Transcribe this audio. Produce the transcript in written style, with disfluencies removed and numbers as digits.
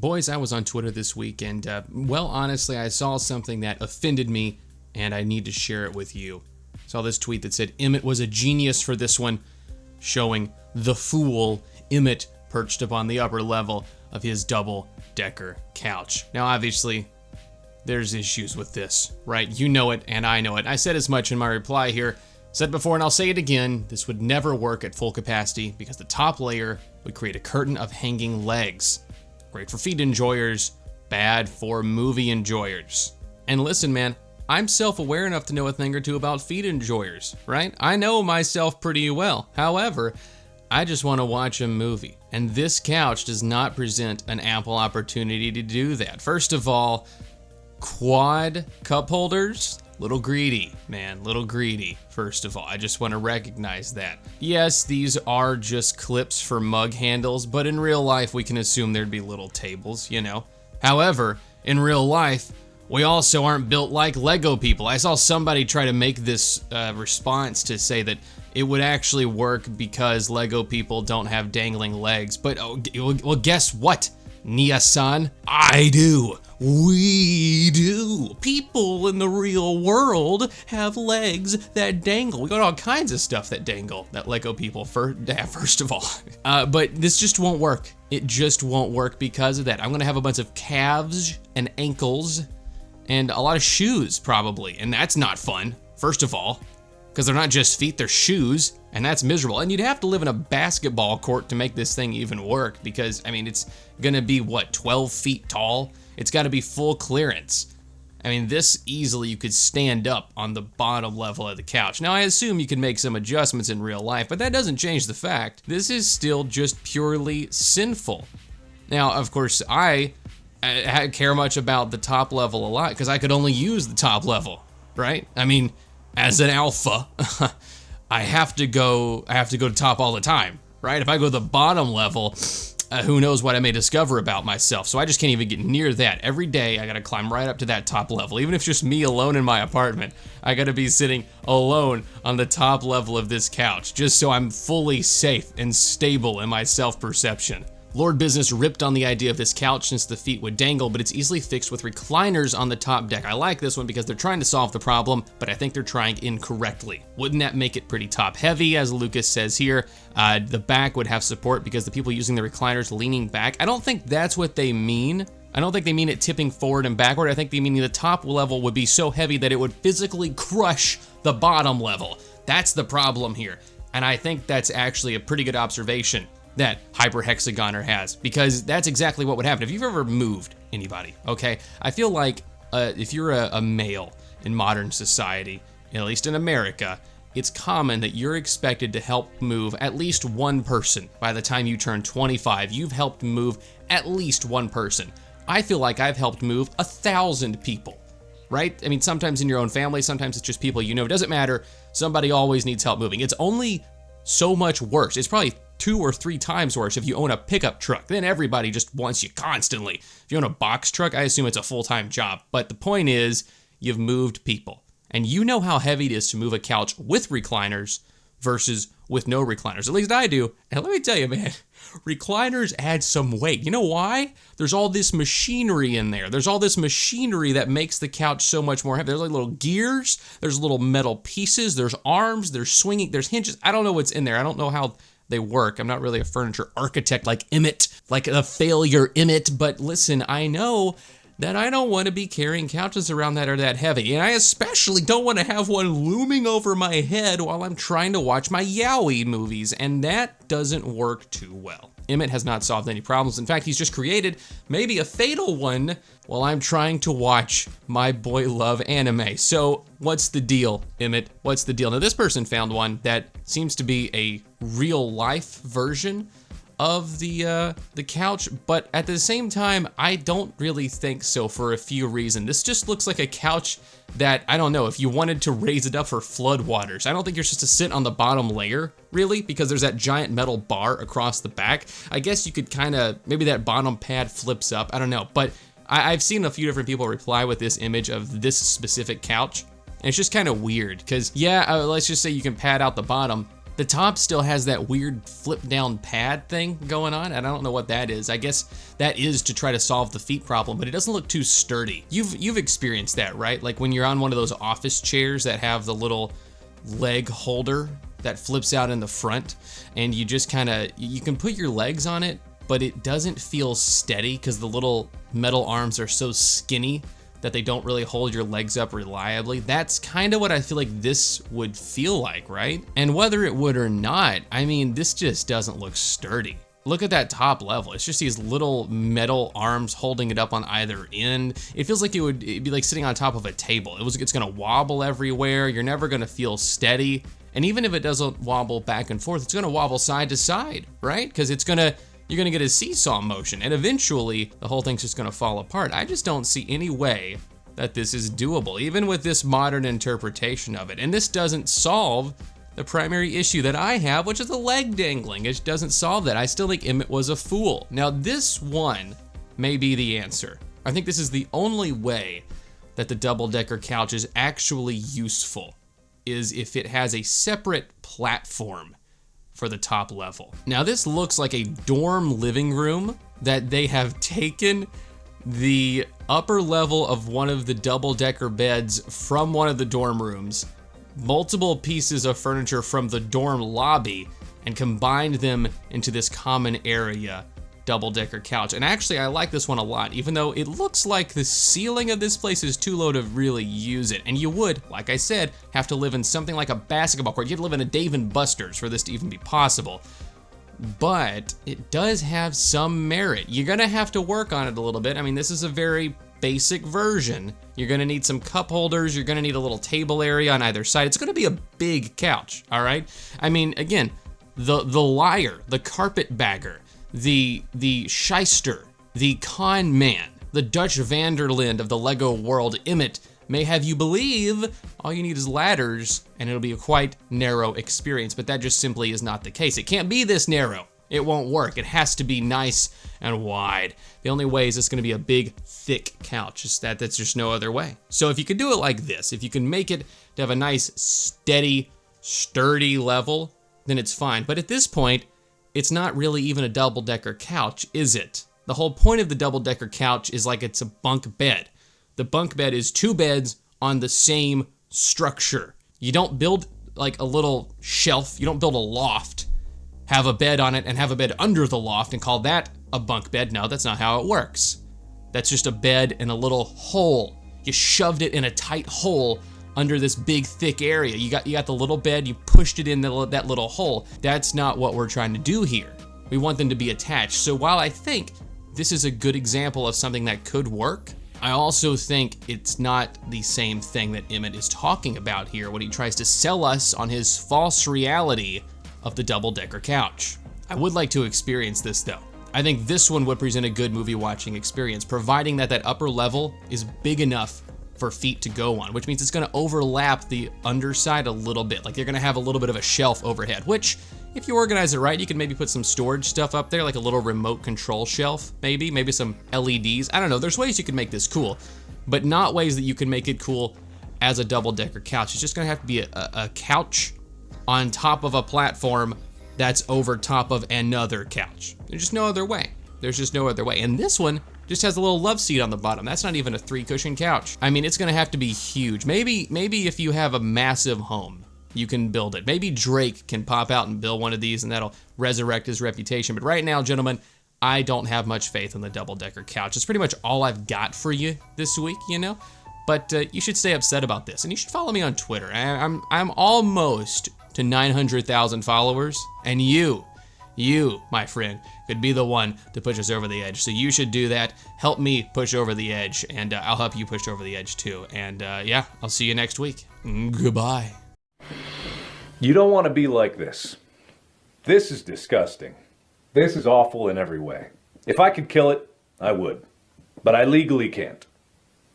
Boys, I was on Twitter this week and, well, honestly, I saw something that offended me and I need to share it with you. Saw this tweet that said Emmett was a genius for this one, showing the fool Emmett perched upon the upper level of his double-decker couch. Now, obviously, there's issues with this, right? You know it and I know it. I said as much in my reply here. Said before and I'll say it again, this would never work at full capacity because the top layer would create a curtain of hanging legs. Great for feet enjoyers, bad for movie enjoyers. And listen, man, I'm self-aware enough to know a thing or two about feet enjoyers, right? I know myself pretty well. However, I just want to watch a movie. And this couch does not present an ample opportunity to do that. First of all, quad cup holders, little greedy, man, little greedy. First of all, I just want to recognize that. Yes, these are just clips for mug handles, but in real life, we can assume there'd be little tables, you know? However, in real life, we also aren't built like Lego people. I saw somebody try to make this response to say that it would actually work because Lego people don't have dangling legs. But, well, guess what, Nia-san? I do. We do. People in the real world have legs that dangle. We got all kinds of stuff that dangle that Lego people first of all. But this just won't work. It just won't work because of that. I'm gonna have a bunch of calves and ankles and a lot of shoes probably, and that's not fun, first of all, because they're not just feet, they're shoes, and that's miserable. And you'd have to live in a basketball court to make this thing even work because, I mean, it's gonna be, what, 12 feet tall? It's gotta be full clearance. I mean, this easily you could stand up on the bottom level of the couch. Now, I assume you can make some adjustments in real life, but that doesn't change the fact this is still just purely sinful. Now, of course, I care much about the top level a lot because I could only use the top level, right? I mean, as an alpha, I have to go to top all the time, right? If I go to the bottom level, who knows what I may discover about myself. So I just can't even get near that. Every day I gotta climb right up to that top level. Even if it's just me alone in my apartment, I gotta be sitting alone on the top level of this couch just so I'm fully safe and stable in my self-perception. Lord Business ripped on the idea of this couch since the feet would dangle, but it's easily fixed with recliners on the top deck. I like this one because they're trying to solve the problem, but I think they're trying incorrectly. Wouldn't that make it pretty top heavy, as Lucas says here? The back would have support because the people using the recliners leaning back. I don't think that's what they mean. I don't think they mean it tipping forward and backward. I think they mean the top level would be so heavy that it would physically crush the bottom level. That's the problem here. And I think that's actually a pretty good observation that Hyperhexagoner has, because that's exactly what would happen. If you've ever moved, anybody, okay? I feel like if you're a male in modern society, at least in America, it's common that you're expected to help move at least one person. By the time you turn 25, you've helped move at least one person. I feel like I've helped move 1,000 people, right? I mean, sometimes in your own family, sometimes it's just people you know. It doesn't matter. Somebody always needs help moving. It's only so much worse. It's probably 2 or 3 times worse if you own a pickup truck. Then everybody just wants you constantly. If you own a box truck, I assume it's a full-time job. But the point is, you've moved people. And you know how heavy it is to move a couch with recliners versus with no recliners. At least I do. And let me tell you, man, recliners add some weight. You know why? There's all this machinery in there. There's all this machinery that makes the couch so much more heavy. There's like little gears, there's little metal pieces, there's arms, there's swinging, there's hinges. I don't know what's in there. I don't know how they work. I'm not really a furniture architect like Emmett, like a failure Emmett, but listen, I know that I don't want to be carrying couches around that are that heavy, and I especially don't want to have one looming over my head while I'm trying to watch my Yowie movies, and that doesn't work too well. Emmett has not solved any problems. In fact, he's just created maybe a fatal one while I'm trying to watch my boy love anime. So what's the deal, Emmett? What's the deal? Now, this person found one that seems to be a real life version of the couch, but at the same time, I don't really think so for a few reasons. This just looks like a couch that, I don't know, if you wanted to raise it up for floodwaters, I don't think you're supposed to sit on the bottom layer, really, because there's that giant metal bar across the back. I guess you could kind of, maybe that bottom pad flips up, I don't know, but I've seen a few different people reply with this image of this specific couch, and it's just kind of weird, because yeah, let's just say you can pad out the bottom. The top still has that weird flip down pad thing going on, and I don't know what that is. I guess that is to try to solve the feet problem, but it doesn't look too sturdy. You've experienced that, right? Like when you're on one of those office chairs that have the little leg holder that flips out in the front, and you just kind of, you can put your legs on it, but it doesn't feel steady because the little metal arms are so skinny that they don't really hold your legs up reliably. That's kind of what I feel like this would feel like, right? And whether it would or not, I mean, this just doesn't look sturdy. Look at that top level. It's just these little metal arms holding it up on either end. It feels like it'd be like sitting on top of a table. It's gonna wobble everywhere. You're never gonna feel steady. And even if it doesn't wobble back and forth, it's gonna wobble side to side, right? Because you're gonna get a seesaw motion, and eventually the whole thing's just gonna fall apart. I just don't see any way that this is doable, even with this modern interpretation of it. And this doesn't solve the primary issue that I have, which is the leg dangling. It doesn't solve that. I still think Emmett was a fool. Now, this one may be the answer. I think this is the only way that the double-decker couch is actually useful, is if it has a separate platform for the top level. Now this looks like a dorm living room that they have taken the upper level of one of the double-decker beds from one of the dorm rooms, multiple pieces of furniture from the dorm lobby, and combined them into this common area double-decker couch. And actually I like this one a lot, even though it looks like the ceiling of this place is too low to really use it. And you would, like I said, have to live in something like a basketball court. You'd live in a Dave & Buster's for this to even be possible. But it does have some merit. You're gonna have to work on it a little bit. I mean, this is a very basic version. You're gonna need some cup holders. You're gonna need a little table area on either side. It's gonna be a big couch, all right? I mean, again, the liar, the carpetbagger, the shyster, the con man, the Dutch van der Linde of the Lego world, Emmett, may have you believe all you need is ladders and it'll be a quite narrow experience, but that just simply is not the case. It can't be this narrow. It won't work. It has to be nice and wide. The only way is it's gonna be a big, thick couch. That's just no other way. So if you can do it like this, if you can make it to have a nice, steady, sturdy level, then it's fine. But at this point, it's not really even a double-decker couch, is it? The whole point of the double-decker couch is like it's a bunk bed. The bunk bed is two beds on the same structure. You don't build like a little shelf, you don't build a loft, have a bed on it and have a bed under the loft and call that a bunk bed. No, that's not how it works. That's just a bed in a little hole. You shoved it in a tight hole under this big thick area. You got the little bed, you pushed it in that little hole. That's not what we're trying to do here. We want them to be attached. So while I think this is a good example of something that could work, I also think it's not the same thing that Emmett is talking about here when he tries to sell us on his false reality of the double-decker couch. I would like to experience this though. I think this one would present a good movie watching experience, providing that upper level is big enough for feet to go on, which means it's gonna overlap the underside a little bit. Like you're gonna have a little bit of a shelf overhead, which if you organize it right, you can maybe put some storage stuff up there, like a little remote control shelf, maybe some LEDs. I don't know, there's ways you can make this cool, but not ways that you can make it cool as a double-decker couch. It's just gonna have to be a couch on top of a platform that's over top of another couch. There's just no other way. There's just no other way. And this one just has a little love seat on the bottom. That's not even a 3-cushion couch. I mean, it's gonna have to be huge. Maybe if you have a massive home, you can build it. Maybe Drake can pop out and build one of these and that'll resurrect his reputation. But right now, gentlemen, I don't have much faith in the double-decker couch. It's pretty much all I've got for you this week, you know? But you should stay upset about this. And you should follow me on Twitter. I'm almost to 900,000 followers. And you, my friend, could be the one to push us over the edge. So you should do that. Help me push over the edge, and I'll help you push over the edge too. And yeah, I'll see you next week. Goodbye. You don't want to be like this. This is disgusting. This is awful in every way. If I could kill it, I would. But I legally can't.